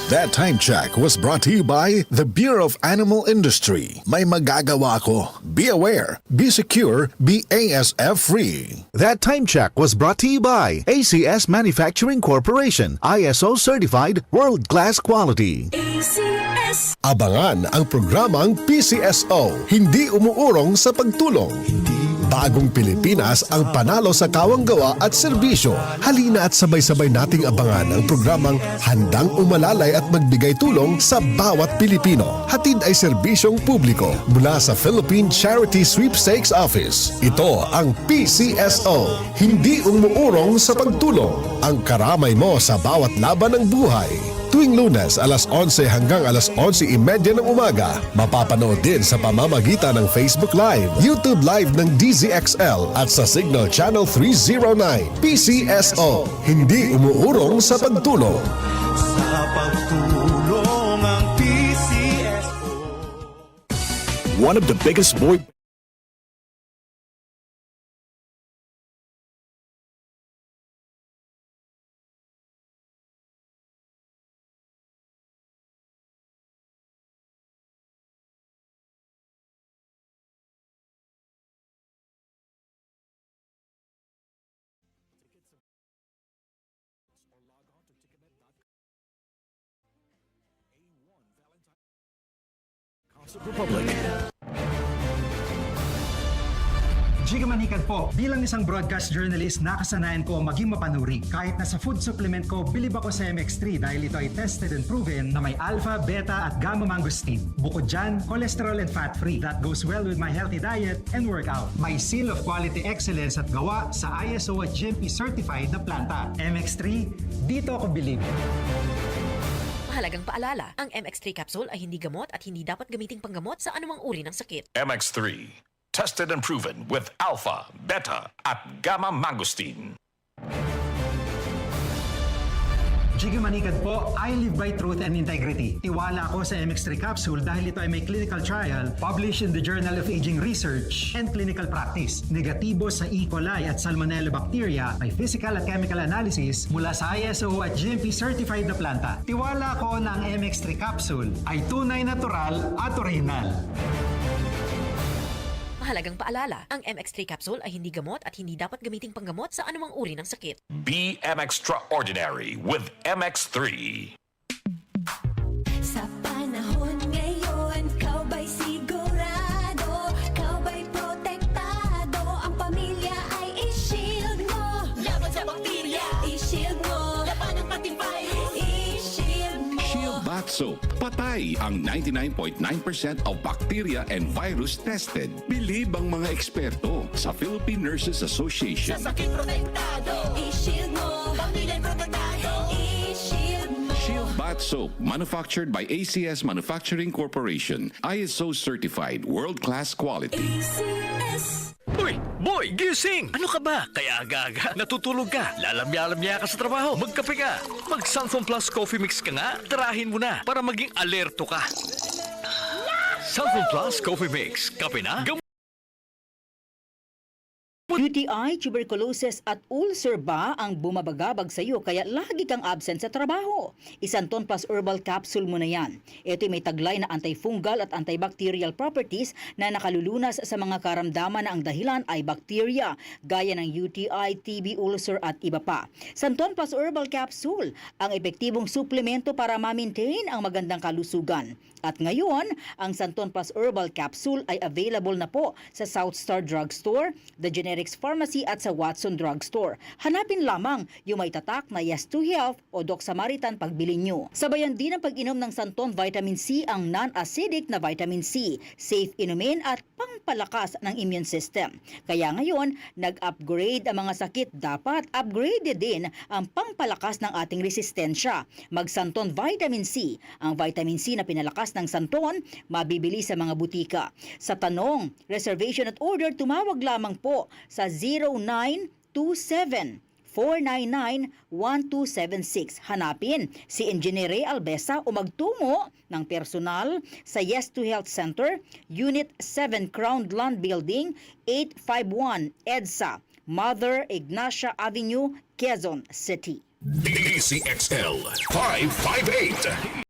That time check was brought to you by the Bureau of Animal Industry. May magagawa ko. Be aware, be secure, be ASF-free. That time check was brought to you by ACS Manufacturing Corporation, ISO certified world-class quality. ACS. Abangan ang programang PCSO, hindi umuurong sa pagtulong. Bagong Pilipinas ang panalo sa kawanggawa at serbisyo. Halina at sabay-sabay nating abangan ang programang handang umalalay at magbigay tulong sa bawat Pilipino. Hatid ay serbisyong publiko mula sa Philippine Charity Sweepstakes Office. Ito ang PCSO, hindi umuurong sa pagtulong. Ang karamay mo sa bawat laban ng buhay. Tuwing Lunes, alas 11 hanggang alas 11:30 ng umaga. Mapapanood din sa pamamagitan ng Facebook Live, YouTube Live ng DZXL at sa Signal Channel 309. PCSO, hindi umuurong sa pagtulong. Sa pagtulong ang PCSO. One of the biggest boy Republic. Jiga Manikad po. Bilang isang broadcast journalist, nakasanayan ko maging mapanuri. Kahit na sa food supplement ko, bilib ako sa MX3 dahil ito ay tested and proven na may alpha, beta at gamma mangosteen. Bukod dyan, cholesterol and fat-free. That goes well with my healthy diet and workout. May seal of quality excellence at gawa sa ISO at GMP certified na planta. MX3, dito ako bilib. Mahalagang paalala, ang MX3 capsule ay hindi gamot at hindi dapat gamiting panggamot sa anumang uri ng sakit. MX3, tested and proven with alpha, beta, at gamma mangosteen. Jiga Manikad po, I live by truth and integrity. Tiwala ako sa MX3 capsule dahil ito ay may clinical trial published in the Journal of Aging Research and Clinical Practice. Negatibo sa E. coli at Salmonella bacteria, may physical at chemical analysis mula sa ISO at GMP certified na planta. Tiwala ko na ang MX3 capsule ay tunay natural at original. Mahalagang paalala, ang MX3 capsule ay hindi gamot at hindi dapat gamiting panggamot sa anumang uri ng sakit. Be extraordinary with MX3. Sa panahon ngayon, kau ba'y sigurado? Kau ba'y protektado? Ang pamilya ay i-shield mo. Laban sa bakterya, i-shield mo. Laban ng pati virus, i-shield mo. Shield Bath Soap. Patay ang 99.9% of bacteria and virus tested. Bilib ang mga eksperto sa Philippine Nurses Association. Sa sakit protektado, i-shield mo. Pamilya protektado, i-shield mo. Shield Bath Soap, manufactured by ACS Manufacturing Corporation. ISO certified, world-class quality. ACS. Uy, boy, gising! Ano ka ba? Kaya aga-aga, natutulog ka, lalamya-lamya ka sa trabaho, magkape ka, mag-Sunflower Plus Coffee Mix ka nga, tirahin mo na para maging alerto ka. Sunflower Plus Coffee Mix, kape na, UTI, tuberculosis at ulcer ba ang bumabagabag sa iyo kaya lagi kang absent sa trabaho? Isanton Plus Herbal Capsule mo na yan. Ito'y may taglay na antifungal at antibacterial properties na nakalulunas sa mga karamdaman na ang dahilan ay bacteria, gaya ng UTI, TB, ulcer at iba pa. Santon Plus Herbal Capsule, ang epektibong suplemento para ma-maintain ang magandang kalusugan. At ngayon, ang Santon Plus Herbal Capsule ay available na po sa South Star Drugstore, The Generics Pharmacy at sa Watson Drugstore. Hanapin lamang yung may tatak na Yes to Health o Doc Samaritan pagbili nyo. Sabayan din ang pag-inom ng Santon Vitamin C, ang non-acidic na vitamin C, safe inumin at pangpalakas ng immune system. Kaya ngayon, nag-upgrade ang mga sakit, dapat upgraded din ang pangpalakas ng ating resistensya. Mag-Santon Vitamin C, ang vitamin C na pinalakas ng Santon, mabibili sa mga butika. Sa tanong, reservation at order, tumawag lamang po sa 0927-499-1276. Hanapin si Engineer Ray Albesa o magtungo ng personal sa Yes to Health Center, Unit 7 Crown Land Building, 851 EDSA, Mother Ignacia Avenue, Quezon City. DCXL 558.